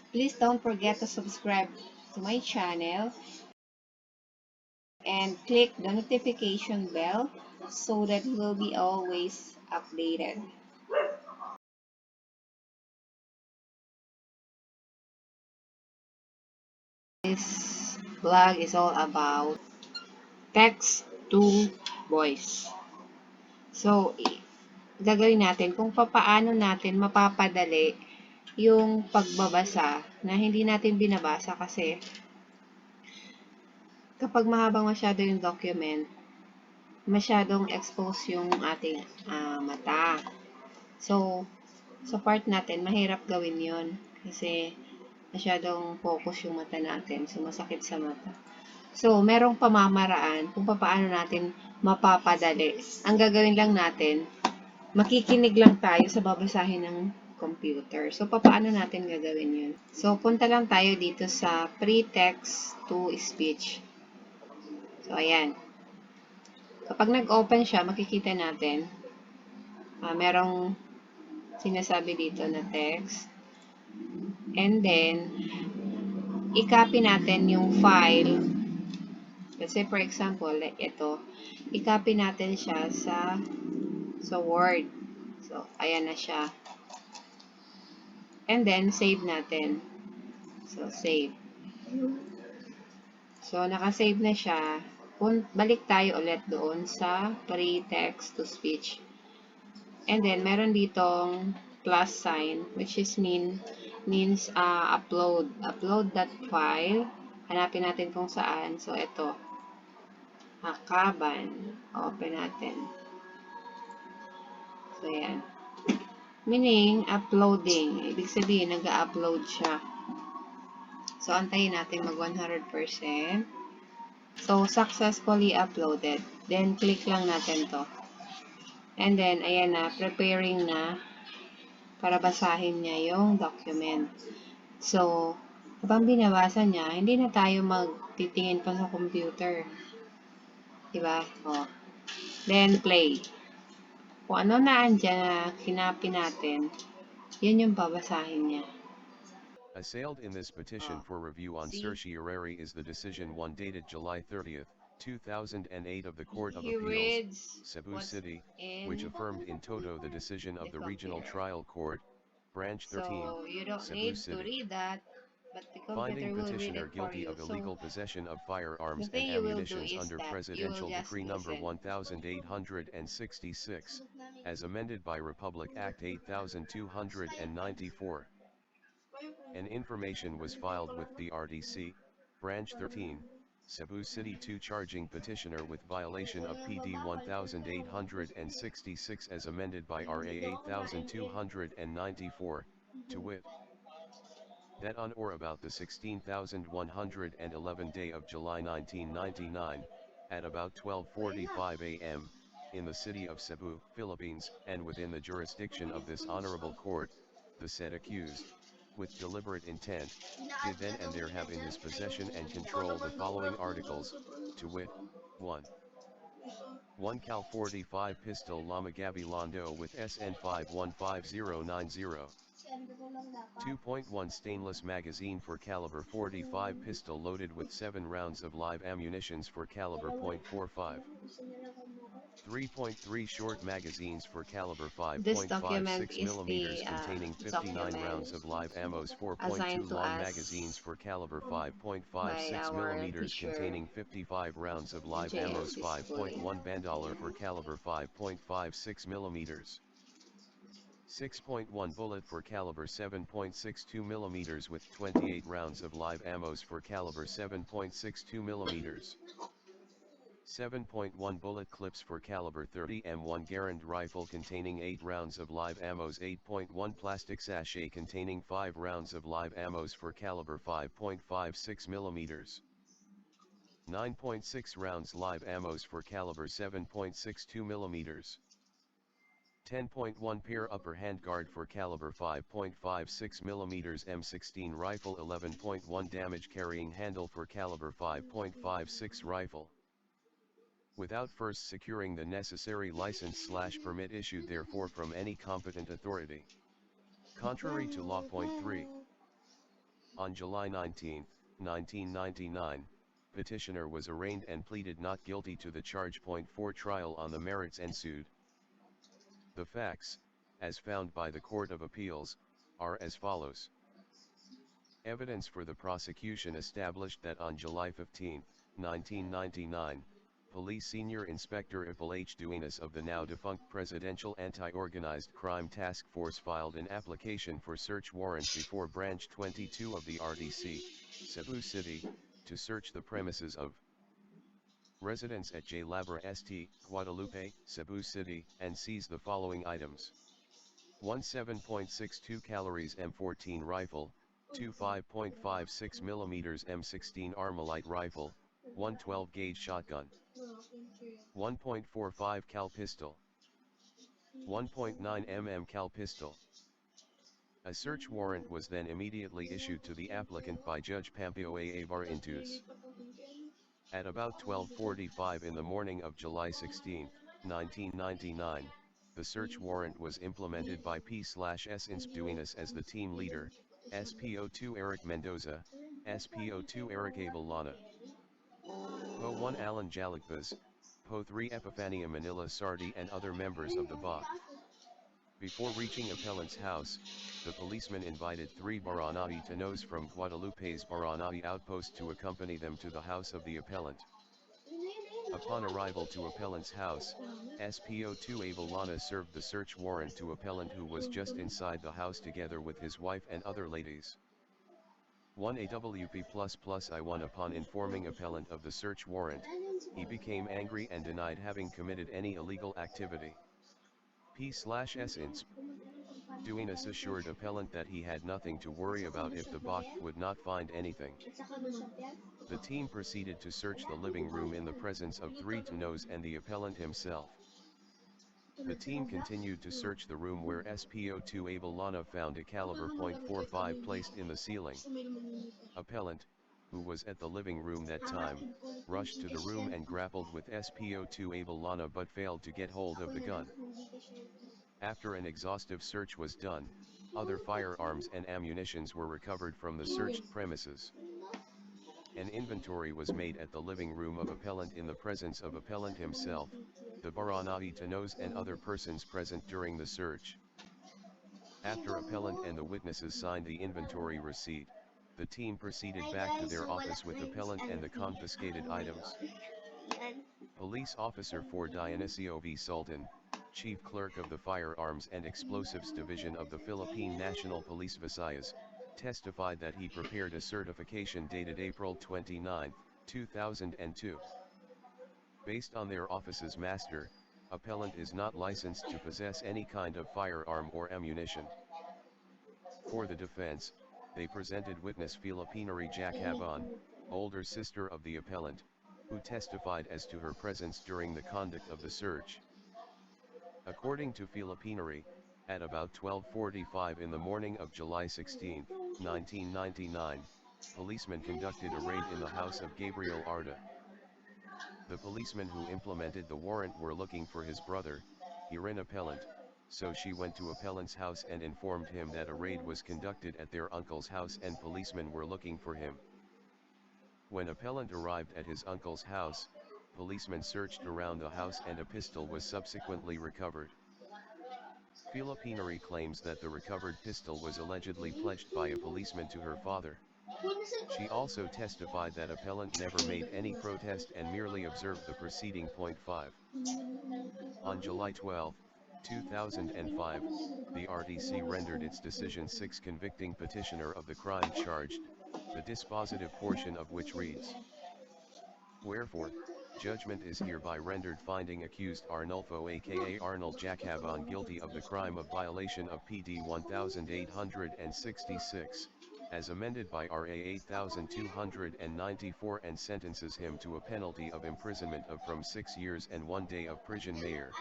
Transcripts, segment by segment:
Please don't forget to subscribe to my channel and click the notification bell so that you will be always updated. This vlog is all about text to voice. So, gagawin natin kung paano natin mapapadali yung pagbabasa na hindi natin binabasa kasi kapag mahabang masyado yung document, masyadong expose yung ating mata. So, sa part natin, mahirap gawin yon kasi masyadong focus yung mata natin. So, masakit sa mata. So, merong pamamaraan kung paano natin mapapadali. Ang gagawin lang natin, makikinig lang tayo sa babasahin ng computer. So, paano natin gagawin yun? So, punta lang tayo dito sa pre-text to speech. So, ayan. Kapag nag-open siya, makikita natin, merong sinasabi dito na text. And then, i-copy natin yung file. Let's say, for example, ito. I-copy natin siya sa Word. So, ayan na siya. And then, save natin. So, save. So, naka-save na siya. Balik tayo ulit doon sa pre-text to speech. And then, meron ditong plus sign, which is means upload. Upload that file. Hanapin natin kung saan. So, ito. Hakaban. Open natin. So, yan. Meaning, uploading. Ibig sabihin, nag-upload siya. So, antayin natin mag 100%. So, successfully uploaded. Then, click lang natin to. And then, ayan na, preparing na para basahin niya yung document. So, habang binabasa niya, hindi na tayo magtitingin pa sa computer. Diba? O. Then, play. Kung ano na andyan na kinapi natin, yun yung babasahin niya. Assailed in this petition for review on certiorari is the decision 1 dated July 30th, 2008 of the Court of Appeals, Cebu City, which affirmed in toto the decision of the Regional Trial Court, Branch 13, So, you don't Cebu need to City, read that, but the finding computer will read petitioner it for guilty you. of illegal possession of The firearms and thing you will do ammunitions is under that you will Presidential just Decree Number listen. 1866, as amended by Republic Act 8294. An information was filed with the RDC, Branch 13, Cebu City 2 charging petitioner with violation of PD 1866 as amended by RA 8294, to wit, that on or about the 16,111 day of July 1999, at about 12:45 a.m., in the city of Cebu, Philippines, and within the jurisdiction of this honorable court, the said accused, with deliberate intent, did then and there have in his possession and control the following articles, to wit, 1. 1 Cal 45 pistol Lamagabi Londo with SN 515090. 2.1 stainless magazine for caliber 45 pistol loaded with 7 rounds of live ammunitions for caliber .45. 3.3 short magazines for caliber This document 5.56 is mm the containing 59 rounds of live ammos. assigned 4.2 to long us magazines for caliber by 5.56 our mm teacher containing 55 rounds of in live ammos. JLC Schooling. 5.1 bandolier for caliber 5.56 mm. 6.1 bullet for caliber 7.62 mm with 28 rounds of live ammos for caliber 7.62 mm. 7.1 bullet clips for caliber 30 M1 Garand rifle containing 8 rounds of live ammos. 8.1 plastic sachet containing 5 rounds of live ammos for caliber 5.56 mm. 9.6 rounds live ammos for caliber 7.62 mm. 10.1 pair upper handguard for caliber 5.56 mm M16 rifle. 11.1 damage carrying handle for caliber 5.56 rifle. Without first securing the necessary license/permit issued therefore from any competent authority. Contrary to Law. Point 3. On July 19, 1999, petitioner was arraigned and pleaded not guilty to the charge. 4 Trial on the merits ensued. The facts, as found by the Court of Appeals, are as follows. Evidence for the prosecution established that on July 15, 1999, Police Senior Inspector Ipal H. Duenas of the now-defunct Presidential Anti-Organized Crime Task Force filed an application for search warrant before Branch 22 of the RDC, Cebu City, to search the premises of residents at J. Labra St. Guadalupe, Cebu City, and seize the following items. 17.62 calories M14 rifle, 25.56 mm M16 Armalite rifle, 112 gauge shotgun, 1.45 cal pistol, 1.9 mm cal pistol. A search warrant was then immediately issued to the applicant by Judge Pampio A. Avar Intus. At about 12:45 in the morning of July 16, 1999, the search warrant was implemented by P/S Insp Duenas as the team leader, SPO2 Eric Mendoza, SPO2 Eric Avellana, PO1 Alan Jalakbas, PO3 Epifania Manila Sardi and other members of the BOC. Before reaching appellant's house, the policeman invited 3 Barangay Tanos from Guadalupe's Barangay outpost to accompany them to the house of the appellant. Upon arrival to appellant's house, SPO2 Avellana served the search warrant to appellant who was just inside the house together with his wife and other ladies. 1 AWP++I1 Upon informing appellant of the search warrant, he became angry and denied having committed any illegal activity. P/S Insp. Duenas assured appellant that he had nothing to worry about if the BOC would not find anything. The team proceeded to search the living room in the presence of 3 Tanos and the appellant himself. The team continued to search the room where SPO2 Avellana found a caliber .45 placed in the ceiling. Appellant, who was at the living room that time, rushed to the room and grappled with SPO2 Avellana but failed to get hold of the gun. After an exhaustive search was done, other firearms and ammunitions were recovered from the searched premises. An inventory was made at the living room of appellant in the presence of appellant himself, the Barangay Tanos and other persons present during the search. After appellant and the witnesses signed the inventory receipt, the team proceeded back to their office with appellant and the confiscated items. Police Officer for Dionisio V. Sultan, Chief Clerk of the Firearms and Explosives Division of the Philippine National Police Visayas, testified that he prepared a certification dated April 29, 2002. Based on their office's master, appellant is not licensed to possess any kind of firearm or ammunition. For the defense, they presented witness Filipinary Jacabon, older sister of the appellant, who testified as to her presence during the conduct of the search. According to Filipinary, at about 12:45 in the morning of July 16, 1999, policemen conducted a raid in the house of Gabriel Arda. The policemen who implemented the warrant were looking for his brother, Hirin Appellant, so she went to appellant's house and informed him that a raid was conducted at their uncle's house and policemen were looking for him. When appellant arrived at his uncle's house, policemen searched around the house and a pistol was subsequently recovered. Filipinary claims that the recovered pistol was allegedly pledged by a policeman to her father. She also testified that appellant never made any protest and merely observed the proceeding. 5. On July 12, 2005, the RDC rendered its decision 6 convicting petitioner of the crime charged, the dispositive portion of which reads: Wherefore, judgment is hereby rendered finding accused Arnulfo aka Arnold Jacabon guilty of the crime of violation of PD 1866, as amended by RA 8294 and sentences him to a penalty of imprisonment of from 6 years and 1 day of prison mayor,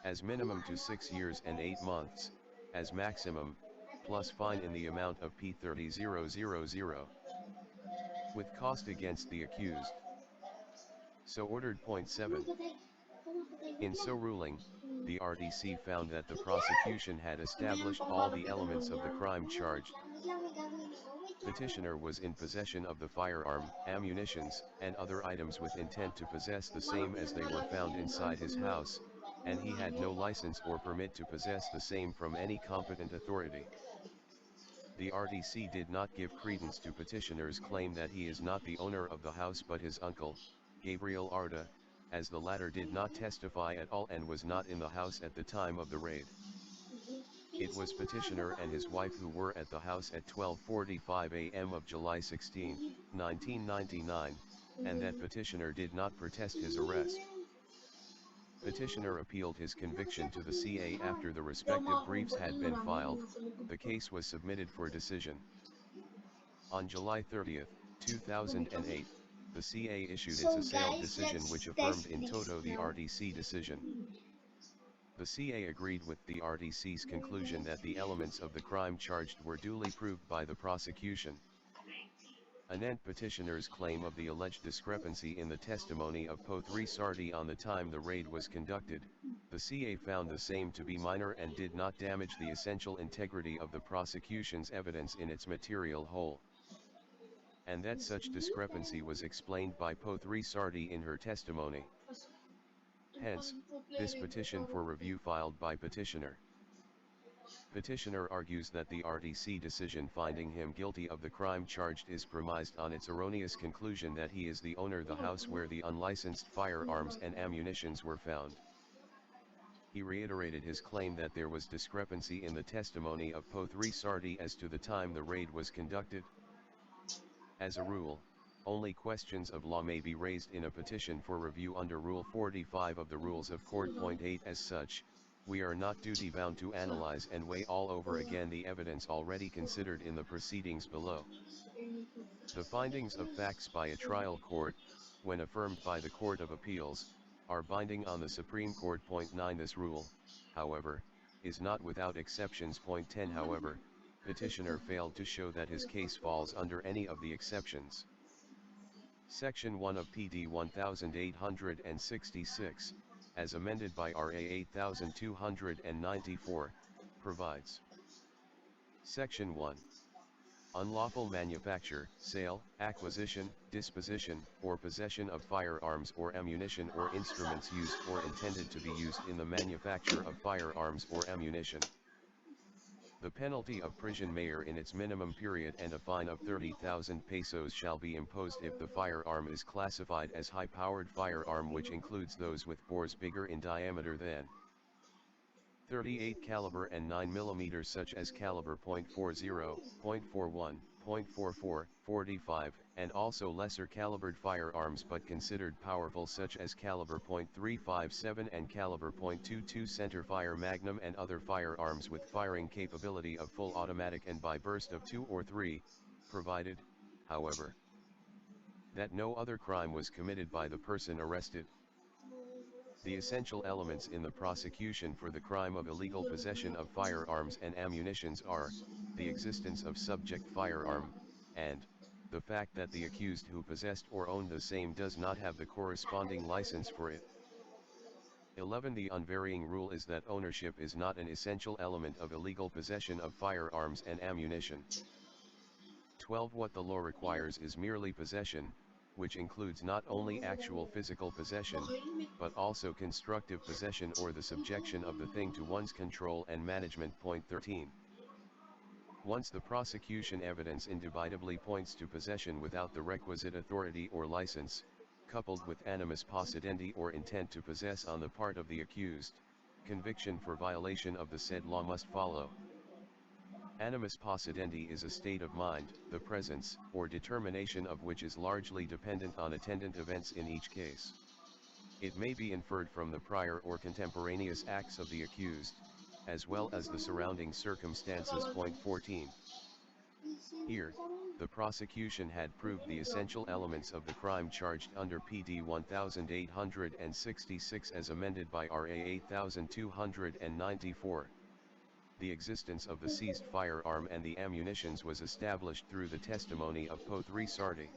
as minimum to 6 years and 8 months, as maximum, plus fine in the amount of P30,000, with cost against the accused. So ordered. 7. In so ruling, the RDC found that the prosecution had established all the elements of the crime charged, Petitioner was in possession of the firearm, ammunitions, and other items with intent to possess the same as they were found inside his house, and he had no license or permit to possess the same from any competent authority. The RDC did not give credence to petitioner's claim that he is not the owner of the house but his uncle, Gabriel Arda, as the latter did not testify at all and was not in the house at the time of the raid. It was petitioner and his wife who were at the house at 12:45 a.m. of July 16, 1999, and that petitioner did not protest his arrest. Petitioner appealed his conviction to the CA after the respective briefs had been filed. The case was submitted for decision. On July 30, 2008, the CA issued its assailed decision which affirmed in toto the RDC decision. The CA agreed with the RDC's conclusion that the elements of the crime charged were duly proved by the prosecution. Anent petitioner's claim of the alleged discrepancy in the testimony of Pothri Sardi on the time the raid was conducted, the CA found the same to be minor and did not damage the essential integrity of the prosecution's evidence in its material whole. And that such discrepancy was explained by Pothri Sardi in her testimony. Hence, this petition for review filed by petitioner. Petitioner argues that the RDC decision finding him guilty of the crime charged is premised on its erroneous conclusion that he is the owner of the house where the unlicensed firearms and ammunitions were found. He reiterated his claim that there was discrepancy in the testimony of Pothri Sardi as to the time the raid was conducted. As a rule, only questions of law may be raised in a petition for review under Rule 45 of the Rules of Court. 8. As such, we are not duty-bound to analyze and weigh all over again the evidence already considered in the proceedings below. The findings of facts by a trial court, when affirmed by the Court of Appeals, are binding on the Supreme Court. 9. This rule, however, is not without exceptions. 10. However, petitioner failed to show that his case falls under any of the exceptions. Section 1 of PD 1866, as amended by RA 8294, provides. Section 1. Unlawful manufacture, sale, acquisition, disposition, or possession of firearms or ammunition or instruments used or intended to be used in the manufacture of firearms or ammunition. The penalty of prison mayor in its minimum period and a fine of 30,000 pesos shall be imposed if the firearm is classified as high-powered firearm, which includes those with bores bigger in diameter than 38 caliber and 9 mm, such as caliber .40, .41, .44, 45, and also lesser calibered firearms but considered powerful, such as caliber .357 and caliber .22 center fire magnum, and other firearms with firing capability of full automatic and by burst of 2 or 3, provided, however, that no other crime was committed by the person arrested. The essential elements in the prosecution for the crime of illegal possession of firearms and ammunitions are, the existence of subject firearm, and the fact that the accused who possessed or owned the same does not have the corresponding license for it. 11. The unvarying rule is that ownership is not an essential element of illegal possession of firearms and ammunition. 12. What the law requires is merely possession, which includes not only actual physical possession, but also constructive possession or the subjection of the thing to one's control and management. 13. Once the prosecution evidence indubitably points to possession without the requisite authority or license, coupled with animus possidendi or intent to possess on the part of the accused, conviction for violation of the said law must follow. Animus possidendi is a state of mind, the presence or determination of which is largely dependent on attendant events in each case. It may be inferred from the prior or contemporaneous acts of the accused, as well as the surrounding circumstances. 14. Here, the prosecution had proved the essential elements of the crime charged under PD 1866 as amended by RA 8294. The existence of the seized firearm and the ammunitions was established through the testimony of Pothri Sardi.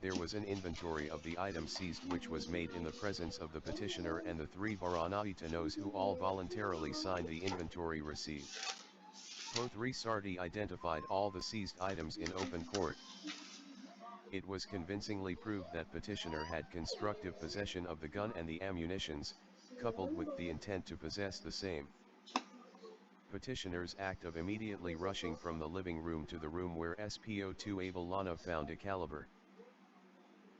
There was an inventory of the items seized which was made in the presence of the petitioner and the 3 Baranaitanos, who all voluntarily signed the inventory receipt. Po3 Sardi identified all the seized items in open court. It was convincingly proved that petitioner had constructive possession of the gun and the ammunitions, coupled with the intent to possess the same. Petitioner's act of immediately rushing from the living room to the room where SPO2 Abel Lana found a caliber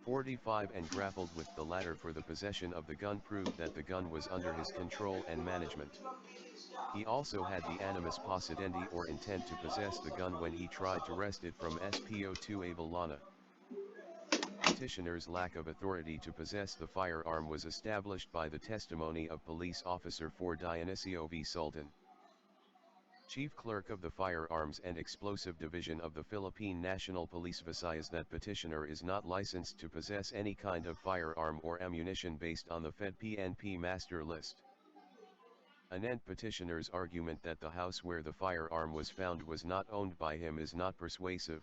.45 and grappled with the latter for the possession of the gun proved that the gun was under his control and management. He also had the animus possidendi or intent to possess the gun when he tried to wrest it from SPO2 Abel Lana. Petitioner's lack of authority to possess the firearm was established by the testimony of police officer for Dionisio V. Sultan, Chief Clerk of the Firearms and Explosive Division of the Philippine National Police Visayas that petitioner is not licensed to possess any kind of firearm or ammunition based on the FED-PNP master list. Anent petitioner's argument that the house where the firearm was found was not owned by him is not persuasive.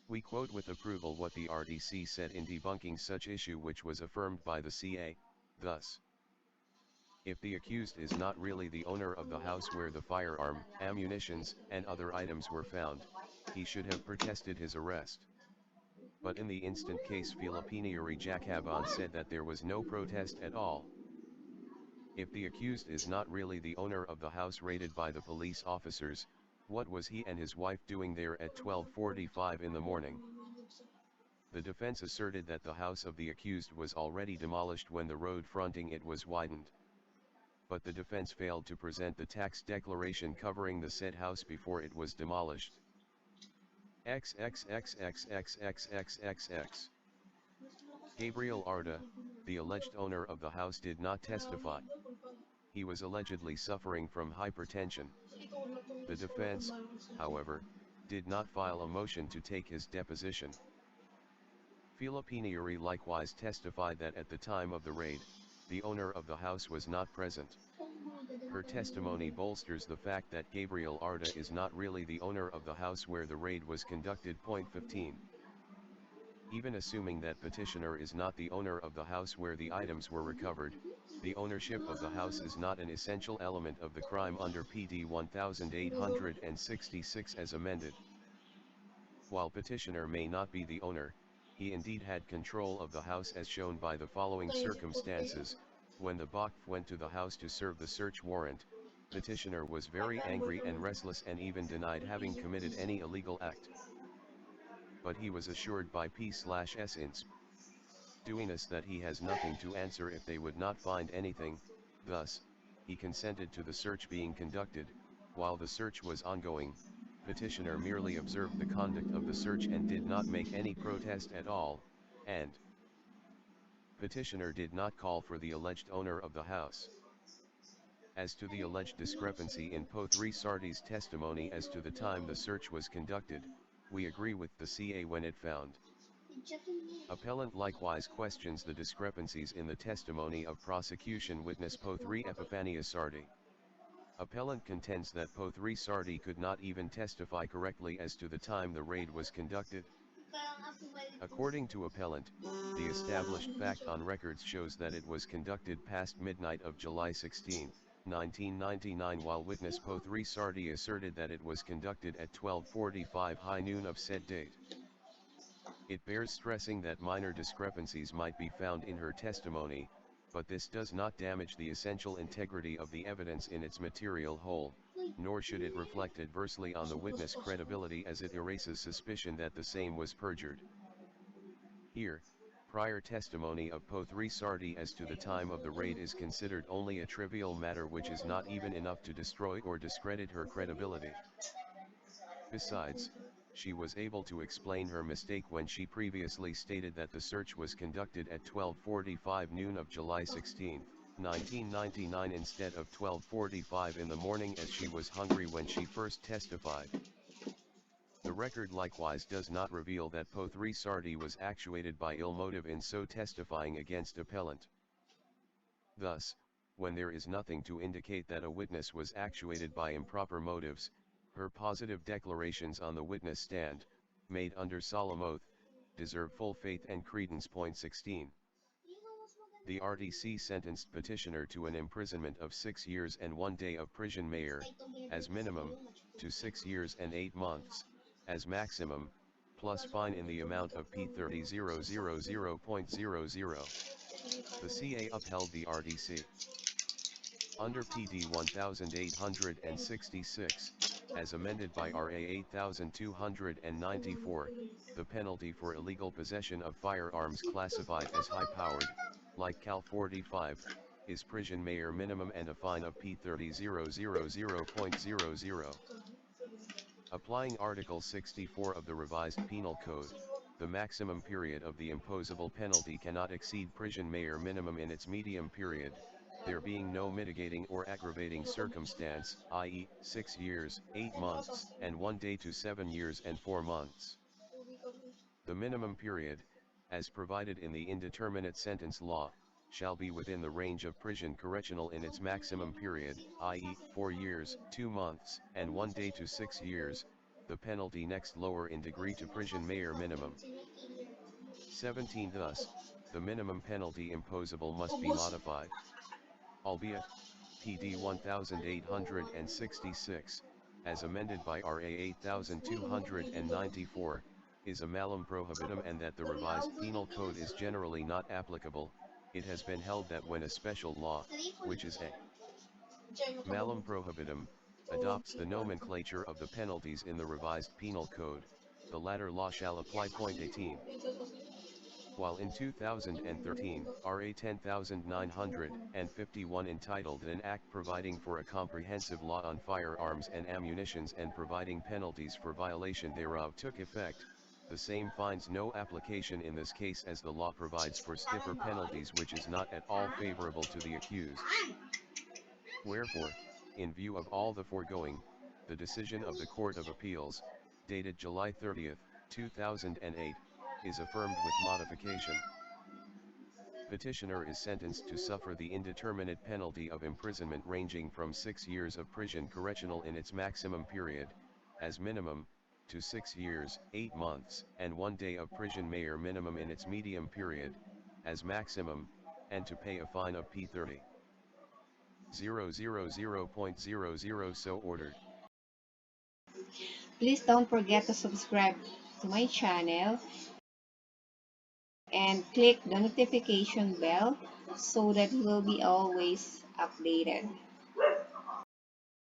We quote with approval what the RTC said in debunking such issue, which was affirmed by the CA, thus: if the accused is not really the owner of the house where the firearm, ammunitions, and other items were found, he should have protested his arrest. But in the instant case Filipinieri Jacabon said that there was no protest at all. If the accused is not really the owner of the house raided by the police officers, what was he and his wife doing there at 12:45 in the morning? The defense asserted that the house of the accused was already demolished when the road fronting it was widened. But the defense failed to present the tax declaration covering the said house before it was demolished. XXXXXXXXX. Gabriel Arda, the alleged owner of the house, did not testify. He was allegedly suffering from hypertension. The defense, however, did not file a motion to take his deposition. Filipinieri likewise testified that at the time of the raid, the owner of the house was not present. Her testimony bolsters the fact that Gabriel Arda is not really the owner of the house where the raid was conducted. 15. Even assuming that petitioner is not the owner of the house where the items were recovered, the ownership of the house is not an essential element of the crime under PD 1866 as amended. While petitioner may not be the owner, he indeed had control of the house as shown by the following circumstances. When the BOCF went to the house to serve the search warrant, petitioner was very angry and restless and even denied having committed any illegal act. But he was assured by P/S-INSP Duenas that he has nothing to answer if they would not find anything. Thus, he consented to the search being conducted. While the search was ongoing, petitioner merely observed the conduct of the search and did not make any protest at all, and petitioner did not call for the alleged owner of the house. As to the alleged discrepancy in Po3 Sardi's testimony as to the time the search was conducted, we agree with the CA when it found. Appellant likewise questions the discrepancies in the testimony of prosecution witness Po3 Epifania Sardi. Appellant contends that Po3 Sardi could not even testify correctly as to the time the raid was conducted. According to appellant, the established fact on records shows that it was conducted past midnight of July 16, 1999, while witness Po3 Sardi asserted that it was conducted at 12:45 high noon of said date. It bears stressing that minor discrepancies might be found in her testimony, but this does not damage the essential integrity of the evidence in its material whole, nor should it reflect adversely on the witness credibility as it erases suspicion that the same was perjured. Here, prior testimony of Po3 Sardi as to the time of the raid is considered only a trivial matter which is not even enough to destroy or discredit her credibility. Besides, she was able to explain her mistake when she previously stated that the search was conducted at 12:45 noon of July 16, 1999 instead of 12:45 in the morning, as she was hungry when she first testified. The record likewise does not reveal that Po3 Sardi was actuated by ill motive in so testifying against appellant. Thus, when there is nothing to indicate that a witness was actuated by improper motives, her positive declarations on the witness stand, made under solemn oath, deserve full faith and credence. 16. The RTC sentenced petitioner to an imprisonment of 6 years and 1 day of prison mayor, as minimum, to 6 years and 8 months, as maximum, plus fine in the amount of P30,000.00. The CA upheld the RDC. Under PD 1866, as amended by RA 8294, the penalty for illegal possession of firearms classified as high-powered, like Cal 45, is prison mayor minimum and a fine of P30,000.00. Applying Article 64 of the revised Penal Code, the maximum period of the imposable penalty cannot exceed prison mayor minimum in its medium period, there being no mitigating or aggravating circumstance, i.e., 6 years, 8 months, and 1 day to 7 years and 4 months. The minimum period, as provided in the indeterminate sentence law, shall be within the range of prison correctional in its maximum period, i.e., 4 years, 2 months, and 1 day to 6 years, the penalty next lower in degree to prison mayor minimum. 17. Thus, the minimum penalty imposable must be modified. Albeit, PD 1866, as amended by RA 8294, is a malum prohibitum and that the revised penal code is generally not applicable, it has been held that when a special law, which is a malum prohibitum, adopts the nomenclature of the penalties in the revised penal code, the latter law shall apply. 18. While in 2013, RA 10951 entitled an act providing for a comprehensive law on firearms and ammunitions and providing penalties for violation thereof took effect, the same finds no application in this case as the law provides for stiffer penalties, which is not at all favorable to the accused. Wherefore, in view of all the foregoing, the decision of the Court of Appeals, dated July 30, 2008, is affirmed with modification. Petitioner is sentenced to suffer the indeterminate penalty of imprisonment ranging from 6 years of prison correctional in its maximum period, as minimum, to 6 years, 8 months, and 1 day of prison mayor minimum in its medium period, as maximum, and to pay a fine of P30,000.00 so ordered. Please don't forget to subscribe to my channel and click the notification bell so that you will be always updated.